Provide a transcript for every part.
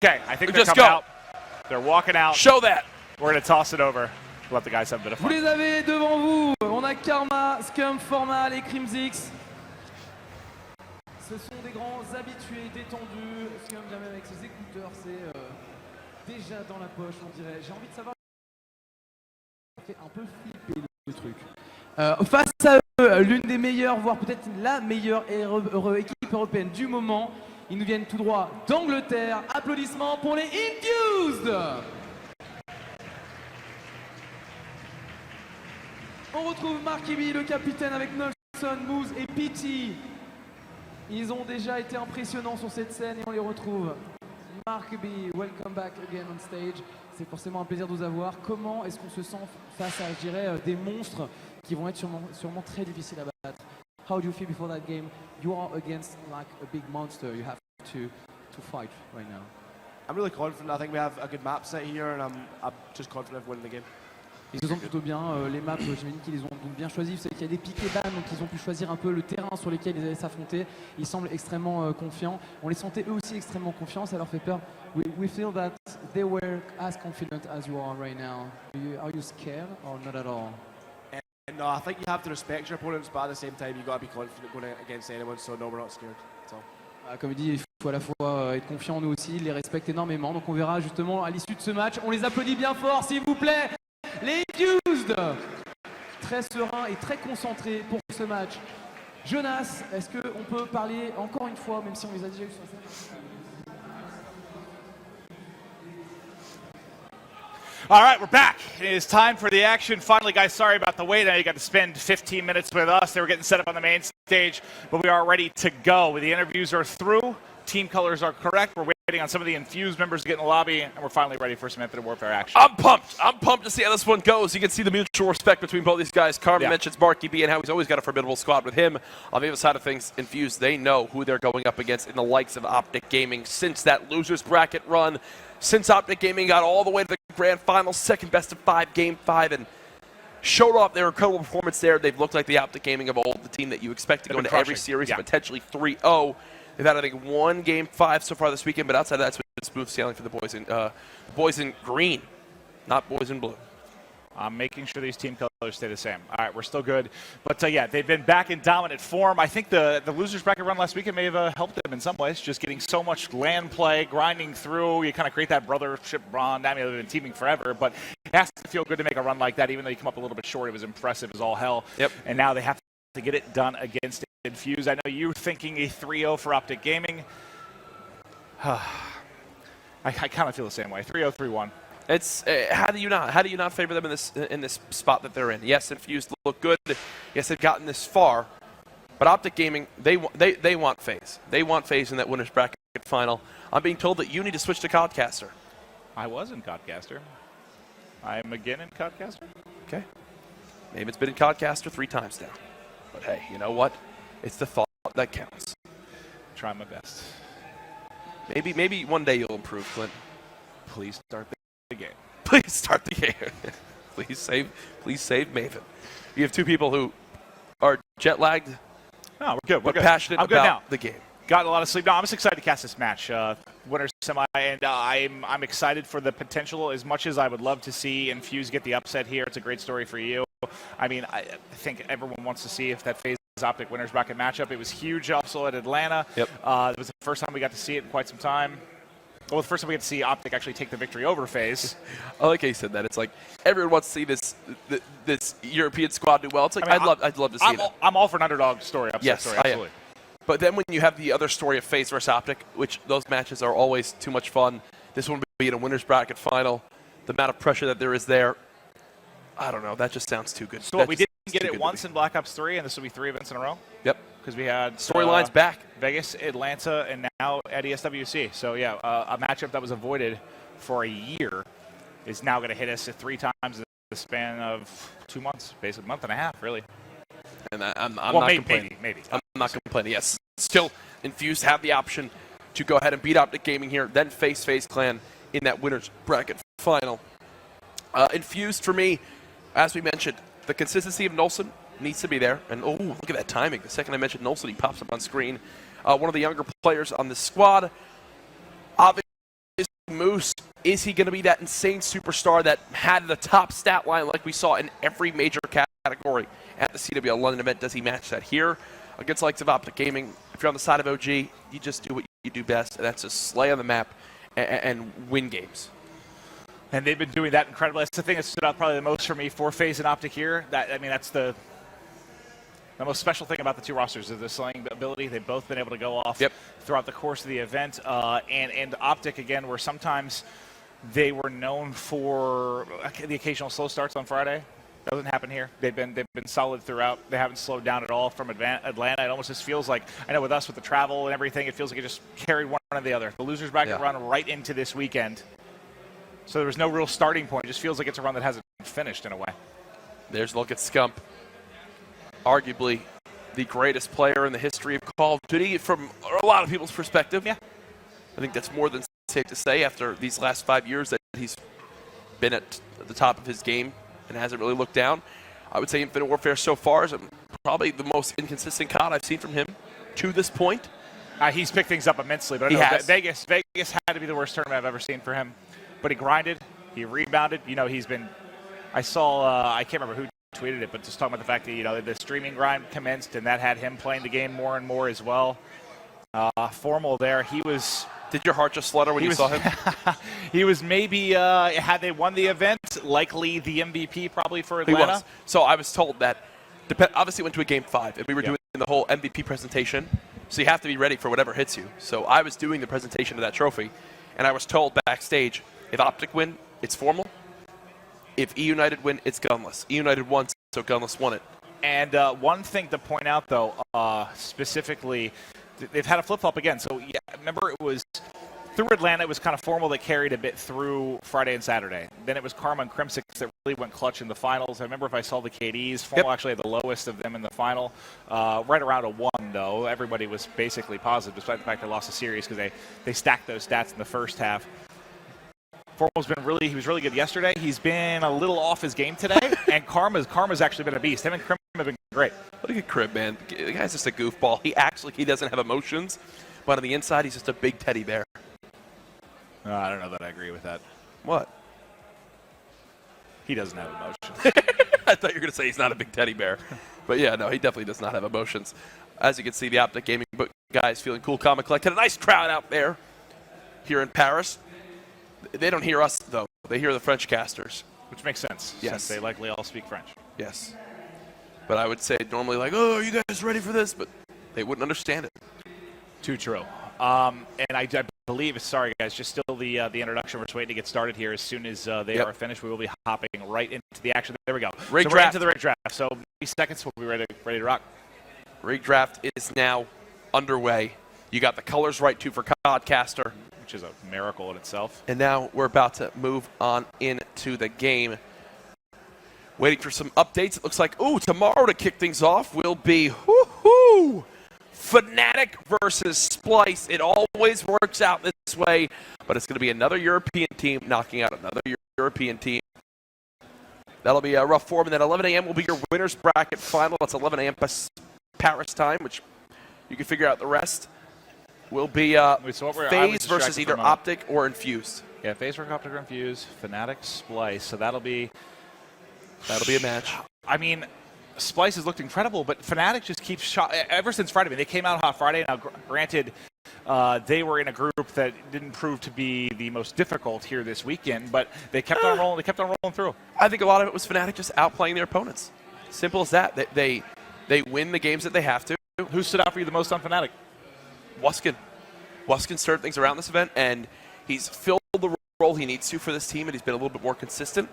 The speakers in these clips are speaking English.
Okay, I think they're coming out. They're walking out. Show that. We're going to toss it over. Let the guys have a bit of fun. Vous les avez devant vous. On a Karma, Scum, Format, les Crimsix. Ce sont des grands habitués, détendus. Scum, jamais avec ses écouteurs, c'est déjà dans la poche, on dirait. J'ai envie de savoir. Ça fait un peu flipper le truc. Face à eux, l'une des meilleures, voire peut-être la meilleure équipe européenne du moment. Ils nous viennent tout droit d'Angleterre. Applaudissements pour les Infused. On retrouve Mark Eby, le capitaine, avec Nelson, Moose et Pity. Ils ont déjà été impressionnants sur cette scène et on les retrouve. Mark Eby, welcome back again on stage. C'est forcément un plaisir de vous avoir. Comment est-ce qu'on se sent face à, je dirais, des monstres qui vont être sûrement très difficiles à battre? How do you feel before that game? You are against like a big monster. You have to fight right now. I'm really confident. I think we have a good map set here, and I'm just confident of winning the game. Ils se sentent plutôt bien, les maps, j'imagine qu'ils les ont donc bien choisis. Vous savez qu'il y a des piques et ban, donc ils ont pu choisir un peu le terrain sur lequel ils allaient s'affronter. Ils semblent extrêmement confiants. On les sentait eux aussi extrêmement confiants, ça leur fait peur. We feel that they were as confident as you are right now. Are you scared or not at all? No, I think you have to respect your opponents, but at the same time, you got to be confident going against anyone. So no, we're not scared. That's all. Comme il dit, il faut à la fois être confiant en nous aussi, ils les respectent énormément. Donc on verra justement à l'issue de ce match. On les applaudit bien fort, s'il vous plaît. Les Infused, très sereins et très concentrés pour ce match. Jonas, est-ce qu'on peut parler encore une fois, même si on les a déjà eu sur scène? All right, we're back. It is time for the action. Finally, guys, sorry about the wait. I know you got to spend 15 minutes with us. They were getting set up on the main stage, but we are ready to go. The interviews are through. Team colors are correct. We're waiting on some of the Infused members to get in the lobby, and we're finally ready for some Infinite Warfare action. I'm pumped. I'm pumped to see how this one goes. You can see the mutual respect between both these guys. Karma mentions Mark Eby and how he's always got a formidable squad with him. On the other side of things, Infused, they know who they're going up against in the likes of Optic Gaming. Since that losers bracket run, since Optic Gaming got all the way to the grand final, second best of 5, game 5, and showed off their incredible performance there. They've looked like the Optic Gaming of old, the team that you expect to go into every series, potentially 3-0. They've had, I think, 1 game 5 so far this weekend, but outside of that, it's been smooth sailing for the boys in green, not boys in blue. I'm making sure these team colors stay the same. All right, we're still good. But, yeah, they've been back in dominant form. I think the losers bracket run last weekend may have helped them in some ways, just getting so much land play, grinding through. You kind of create that brothership bond. I mean, they've been teaming forever, but it has to feel good to make a run like that, even though you come up a little bit short. It was impressive as all hell. Yep. And now they have to get it done against Infused. I know you're thinking a 3-0 for Optic Gaming. I kind of feel the same way. 3-0, 3-1. It's how do you not favor them in this spot that they're in? Yes, Infused look good. Yes, they've gotten this far, but Optic Gaming they want FaZe. They want FaZe in that winners bracket final. I'm being told that you need to switch to Codcaster. I was in Codcaster. I'm again in Codcaster. Okay, maybe it's been in Codcaster 3 times now. But hey, you know what? It's the thought that counts. Try my best. Maybe one day you'll improve, Clint. Please start the game. Please start the game. Please save Maven. You have 2 people who are jet lagged. No, we're good. We're good. Passionate I'm good about now. The game. Got a lot of sleep. No, I'm just excited to cast this match. Winners semi, and I'm excited for the potential. As much as I would love to see Infused get the upset here, it's a great story for you. I mean, I think everyone wants to see if that FaZe Optic winners bracket matchup. It was huge also at Atlanta. Yep. It was the first time we got to see it in quite some time. Well, the first time we got to see Optic actually take the victory over FaZe. I like how you said that. It's like everyone wants to see this European squad do well. It's like I mean, I'd love to see that. I'm all for an underdog story, upset story, absolutely. But then when you have the other story of FaZe versus Optic, which those matches are always too much fun. This one would be in a winners bracket final. The amount of pressure that there is there, I don't know. That just sounds too good. So what, we didn't get it once in Black Ops 3, and this will be 3 events in a row? Yep. Because we had storylines back. Vegas, Atlanta, and now at ESWC. So yeah, a matchup that was avoided for a year is now going to hit us at 3 times in the span of 2 months, basically a month and a half, really. And I'm not complaining. Maybe. I'm not complaining. Yes, still Infused have the option to go ahead and beat Optic Gaming here, then face FaZe Clan in that winners bracket final. Infused for me, as we mentioned, the consistency of Nolson needs to be there. And oh, look at that timing. The second I mentioned Nolson, he pops up on screen. One of the younger players on the squad. Obviously, Is he going to be that insane superstar that had the top stat line like we saw in every major category at the CWL London event? Does he match that here against likes of Optic Gaming? If you're on the side of OG, you just do what you do best, and that's just slay on the map and win games. And they've been doing that incredibly. That's the thing that stood out probably the most for me for FaZe and Optic here. That's the most special thing about the two rosters is the slaying ability. They've both been able to go off throughout the course of the event. And Optic, again, where sometimes they were known for the occasional slow starts on Friday. Doesn't happen here. They've been solid throughout. They haven't slowed down at all from Atlanta. It almost just feels like, I know with us with the travel and everything, it feels like it just carried one or the other. The losers bracket run right into this weekend. So there was no real starting point. It just feels like it's a run that hasn't finished in a way. There's a look at Scump. Arguably the greatest player in the history of Call of Duty from a lot of people's perspective. Yeah. I think that's more than safe to say after these last 5 years that he's been at the top of his game and hasn't really looked down. I would say Infinite Warfare so far is probably the most inconsistent COD I've seen from him to this point. He's picked things up immensely, but Vegas had to be the worst tournament I've ever seen for him. But he grinded, he rebounded. He's been. I saw. I can't remember who tweeted it, but just talking about the fact that the streaming grind commenced, and that had him playing the game more and more as well. Formal there, he was. Did your heart just flutter when you saw him? He was maybe had they won the event, likely the MVP probably for Atlanta. He was. So I was told that. Obviously, went to a game 5, and we were doing the whole MVP presentation. So you have to be ready for whatever hits you. So I was doing the presentation of that trophy, and I was told backstage. If Optic win, it's formal. If E United win, it's gunless. E United won, so gunless won it. And one thing to point out, though, specifically, they've had a flip-flop again. So, remember it was through Atlanta, it was kind of formal that carried a bit through Friday and Saturday. Then it was Karma and Crimsix that really went clutch in the finals. I remember if I saw the KDs, formal actually had the lowest of them in the final. Right around a 1, though. Everybody was basically positive, despite the fact they lost the series because they stacked those stats in the first half. Formal's been he was really good yesterday. He's been a little off his game today, and Karma's actually been a beast. Him and Crim have been great. Look at Crib, man. The guy's just a goofball. He acts like he doesn't have emotions, but on the inside, he's just a big teddy bear. I don't know that I agree with that. What? He doesn't have emotions. I thought you were going to say he's not a big teddy bear. But yeah, no, he definitely does not have emotions. As you can see, the Optic Gaming guys feeling cool, calm, and collected. A nice crowd out there here in Paris. They don't hear us, though. They hear the French casters. Which makes sense, since they likely all speak French. Yes. But I would say normally like, oh, are you guys ready for this? But they wouldn't understand it. Too true. And I believe, sorry guys, just still the introduction. We're just waiting to get started here. As soon as they are finished, we will be hopping right into the action. There we go. Rig draft. We're into the rig draft. So 30 seconds, we'll be ready to rock. Rig draft is now underway. You got the colors right, too, for Codcaster. Which is a miracle in itself. And now we're about to move on into the game. Waiting for some updates. It looks like, tomorrow to kick things off will be, Fnatic versus Splice. It always works out this way, but it's going to be another European team knocking out another European team. That'll be a rough form, and then 11 a.m. will be your winners bracket final. That's 11 a.m. Paris time, which you can figure out the rest. Will be FaZe versus either Optic or Infused. Yeah, FaZe versus Optic or Infused, Fnatic, Splice. So that'll be a match. I mean, Splice has looked incredible, but Fnatic just keeps shot ever since Friday. I mean, they came out hot Friday. Now, granted, they were in a group that didn't prove to be the most difficult here this weekend, but they kept on rolling. They kept on rolling through. I think a lot of it was Fnatic just outplaying their opponents. Simple as that. They win the games that they have to. Who stood out for you the most on Fnatic? Wuskin started things around this event, and he's filled the role he needs to for this team, and he's been a little bit more consistent.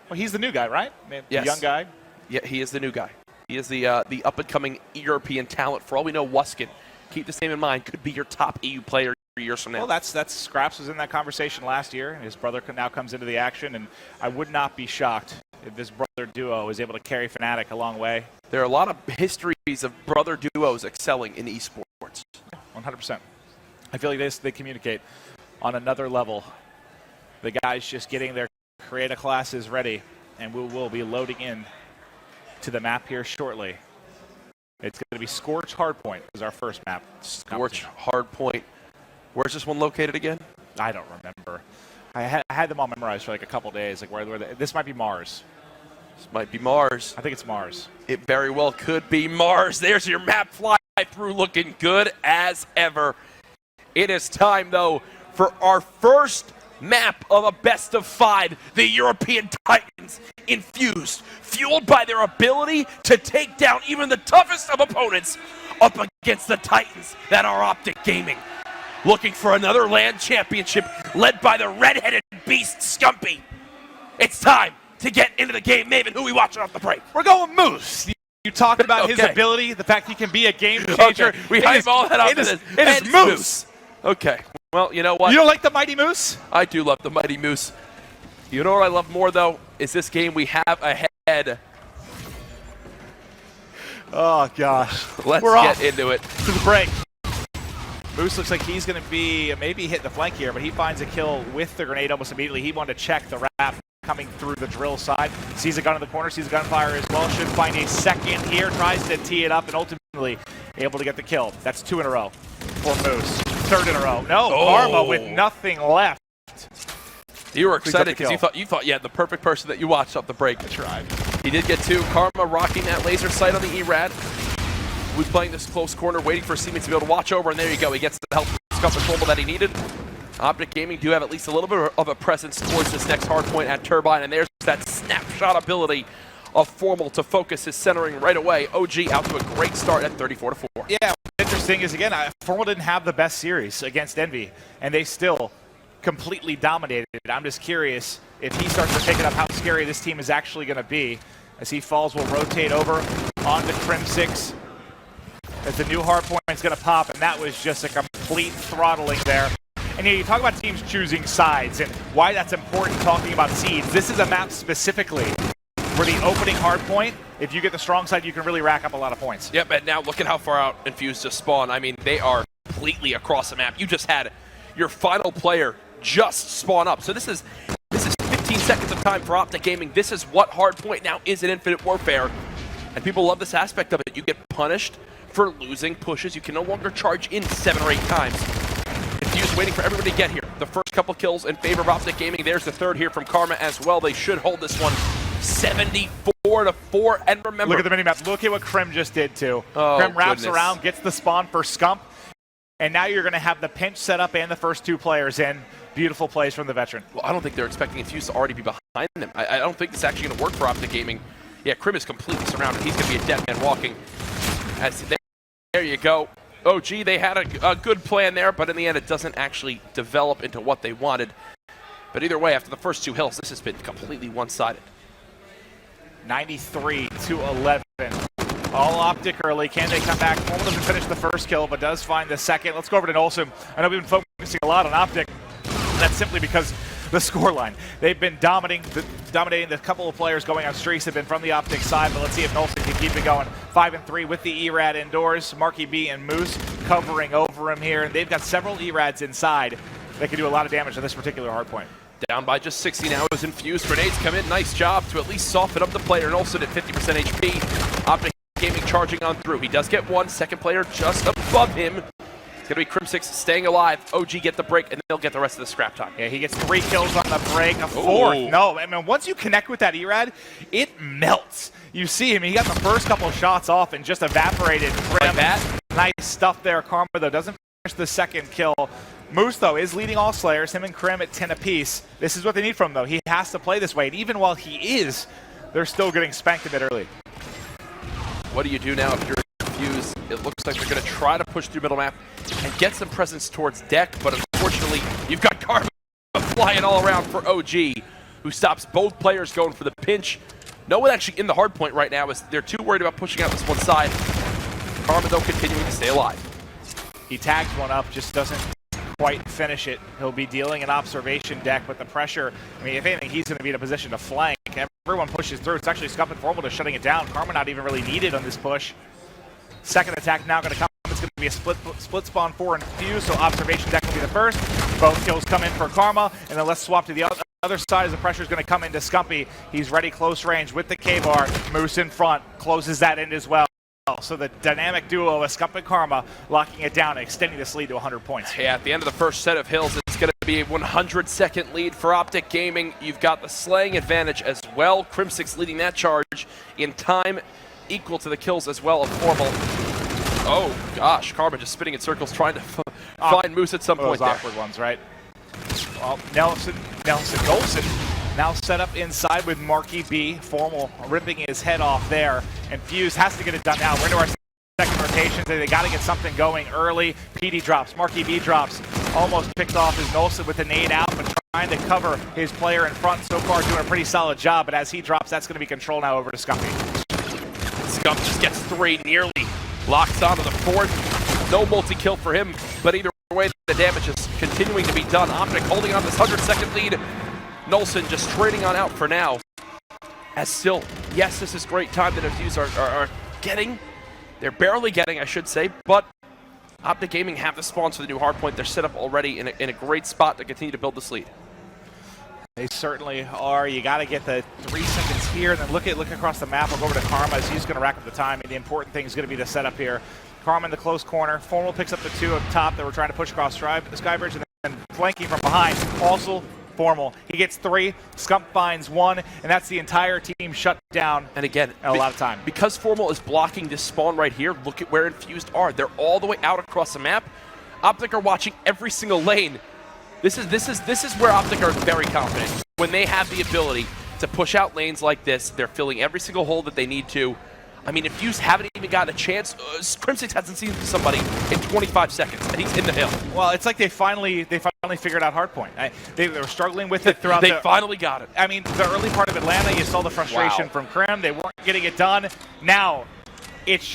Well, he's the new guy, right? Yes. The young guy. Yeah, he is the new guy. He is the up-and-coming European talent. For all we know, Wuskin, keep this name in mind, could be your top EU player years from now. Well, that's Scraps was in that conversation last year. His brother now comes into the action, and I would not be shocked if this brother duo is able to carry Fnatic a long way. There are a lot of histories of brother duos excelling in esports. 100%. I feel like they communicate on another level. The guys just getting their creative classes ready, and we will be loading in to the map here shortly. It's going to be Scorch Hardpoint is our first map. Scorch Hardpoint. Where's this one located again? I don't remember. I had them all memorized for like a couple days. Like this might be Mars. This might be Mars. I think it's Mars. It very well could be Mars. There's your map fly through, looking good as ever. It is time, though, for our first map of a best of 5, the European Titans, Infused, fueled by their ability to take down even the toughest of opponents up against the Titans that are Optic Gaming. Looking for another LAN championship led by the red-headed beast Scumpy. It's time to get into the game. Maven, who we watching off the break? We're going Moose. You talked about his ability, the fact he can be a game changer. Okay. We hype all that up. It is Moose. Okay. Well, you know what? You don't like the Mighty Moose? I do love the Mighty Moose. You know what I love more, though, is this game we have ahead. Oh, gosh. Let's We're get off into it. to the break. Moose looks like he's going to be maybe hit the flank here, but he finds a kill with the grenade almost immediately. He wanted to check the wrap coming through the drill side. Sees a gun in the corner, sees a gunfire as well. Should find a second here, tries to tee it up, and ultimately able to get the kill. That's 2 in a row for Moose. 3rd in a row. No, Karma with nothing left. You were excited because you thought you had the perfect person that you watched off the break. I tried. He did get 2. Karma rocking that laser sight on the ERAD. Who's playing this close corner, waiting for Seaman to be able to watch over, and there you go. He gets the help from Scump that he needed. Optic Gaming do have at least a little bit of a presence towards this next hard point at Turbine, and there's that snapshot ability of Formal to focus his centering right away. OG out to a great start at 34-4. Yeah, what's interesting is, again, Formal didn't have the best series against Envy, and they still completely dominated. I'm just curious if he starts to pick it up how scary this team is actually going to be. As he falls, we'll rotate over onto Crim 6. As the new hard point is going to pop, and that was just a complete throttling there. And you talk about teams choosing sides and why that's important talking about seeds. This is a map specifically where the opening hard point, if you get the strong side, you can really rack up a lot of points. Yep, and now look at how far out Infused just spawned. I mean, they are completely across the map. You just had your final player just spawn up. So this is 15 seconds of time for Optic Gaming. This is what hard point now is in Infinite Warfare. And people love this aspect of it. You get punished for losing pushes. You can no longer charge in 7 or 8 times. Infused waiting for everybody to get here. The first couple kills in favor of Optic Gaming. There's the 3rd here from Karma as well. They should hold this one 74-4. And remember, look at the minimap. Look at what Krim just did too. Oh, Krim wraps around, gets the spawn for Scump, and now you're going to have the pinch set up and the first 2 players in. Beautiful plays from the veteran. Well, I don't think they're expecting Infused to already be behind them. I don't think this is actually going to work for Optic Gaming. Yeah, Krim is completely surrounded. He's going to be a dead man walking. There you go. OG, they had a good plan there, but in the end, it doesn't actually develop into what they wanted. But either way, after the first 2 hills, this has been completely one-sided. 93-11. All Optic early. Can they come back? Formal doesn't finish the first kill, but does find the second. Let's go over to Nolsum. I know we've been focusing a lot on Optic. And that's simply because the scoreline. They've been dominating the couple of players going on streaks have been from the Optic side, but let's see if Nolsum can keep it going. 5-3 with the ERAD indoors. Marky B and Moose covering over him here, and they've got several ERADs inside that can do a lot of damage on this particular hardpoint. Down by just 60 now as Infused. Grenades come in. Nice job to at least soften up the player. Nolsum at 50% HP. Optic Gaming charging on through. He does get 1. Second player just above him. It's going to be Crim 6 staying alive. OG get the break, and they'll get the rest of the scrap time. Yeah, he gets 3 kills on the break, a 4th. No, I mean, once you connect with that ERAD, it melts. You see him, he got the first couple of shots off and just evaporated. Crim, like that. Nice stuff there. Karma, though, doesn't finish the second kill. Moose, though, is leading all Slayers, him and Krim at 10 apiece. This is what they need from him, though. He has to play this way, and even while he is, they're still getting spanked a bit early. What do you do now if you're Infused? It looks like they're going to try to push through middle map and get some presence towards deck, but unfortunately, you've got Karma flying all around for OG, who stops both players going for the pinch. No one actually in the hard point right now, as they're too worried about pushing out this one side. Karma, though, continuing to stay alive. He tags one up, just doesn't quite finish it. He'll be dealing an observation deck, but the pressure, I mean, if anything, he's going to be in a position to flank. Everyone pushes through. It's actually Scump and Formal to shutting it down. Karma not even really needed on this push. Second attack now going to come. It's going to be a split spawn for Infused, so observation deck will be the first. Both kills come in for Karma, and then let's swap to the other side as the pressure is going to come into Scumpy. He's ready close range with the K-bar. Moose in front, closes that in as well. So the dynamic duo of Scump and Karma locking it down and extending this lead to 100 points. Yeah, at the end of the first set of hills, it's going to be a 100-second lead for Optic Gaming. You've got the slaying advantage as well. Crimsix leading that charge in time, equal to the kills as well of Formal. Oh gosh, Karma just spinning in circles trying to find Moose at some point those there. awkward ones, right? Well, Nelson Golson now set up inside with Marky B. Formal ripping his head off there. Infused has to get it done now. We're into our second rotation. They got to get something going early. PD drops, Marky B drops. Almost picked off his Nolson with the nade out, but trying to cover his player in front. So far doing a pretty solid job, but as he drops, that's going to be control now over to Scumpy. Scump just gets 3, nearly locks onto the 4th. No multi-kill for him, but either way, the damage is continuing to be done. Optic holding on this 100-second lead. Nolson just trading on out for now. As still, yes, this is great time that Infused are getting. They're barely getting, I should say, but Optic Gaming have the spawns for the new hardpoint. They're set up already in a great spot to continue to build this lead. They certainly are. You got to get the 3 seconds here, and then look across the map. I'll go over to Karma as he's going to rack up the time. And the important thing is going to be the setup here. Karma in the close corner. Formal picks up the 2 up top that we're trying to push across Skybridge, and then flanking from behind. Also Formal. He gets 3. Scump finds 1, and that's the entire team shut down. And again, a lot of time. Because Formal is blocking this spawn right here, look at where Infused are. They're all the way out across the map. Optic are watching every single lane. This is where Optic are very confident. When they have the ability to push out lanes like this, they're filling every single hole that they need to. I mean, Infused haven't even gotten a chance. Crimsix hasn't seen somebody in 25 seconds, and he's in the hill. Well, it's like they finally figured out hardpoint. They were struggling with it throughout. They finally got it. I mean, the early part of Atlanta, you saw the frustration from Crim. They weren't getting it done. Now, it's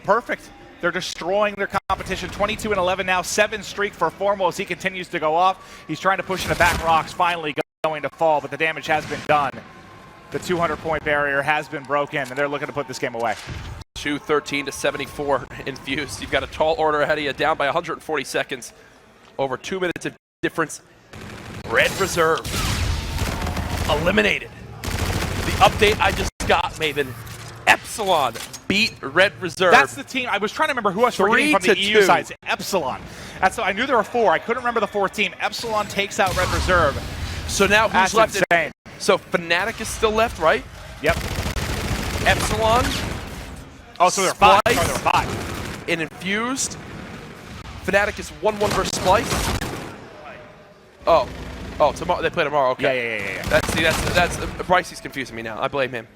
perfect. They're destroying their competition. 22-11 now, 7 streak for Formal as he continues to go off. He's trying to push in the back rocks, finally going to fall, but the damage has been done. The 200-point barrier has been broken, and they're looking to put this game away. 213-74 Infused. You've got a tall order ahead of you, down by 140 seconds. Over 2 minutes of difference. Red Reserve eliminated. The update I just got, Maven. Epsilon beat Red Reserve. That's the team. I was trying to remember who I was forgetting from the EU sides. Epsilon. I knew there were 4. I couldn't remember the 4th team. Epsilon takes out Red Reserve. So now who's That's left? insane. So Fnatic is still left, right? Yep. Epsilon. Oh, so they're 5. Oh, they're 5. And Infused. Fnatic is 1-1 versus Splice. Oh, tomorrow they play tomorrow. Okay. Yeah. That's Brycey's confusing me now. I blame him.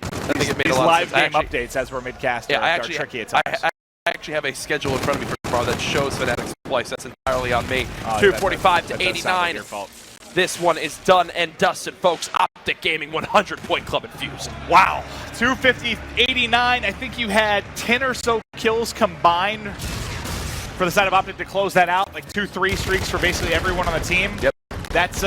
I think it made These a lot live of sense. game updates as we're mid-cast Yeah, are tricky at times. I actually have a schedule in front of me for tomorrow that shows Fnatic's Splice. That's entirely on me. Oh, 245 that to does sound like 89. your fault. This one is done and dusted, folks. Optic Gaming 100-point club Infused. Wow. 250-89. I think you had 10 or so kills combined for the side of Optic to close that out. Like 2-3 streaks for basically everyone on the team. Yep. That's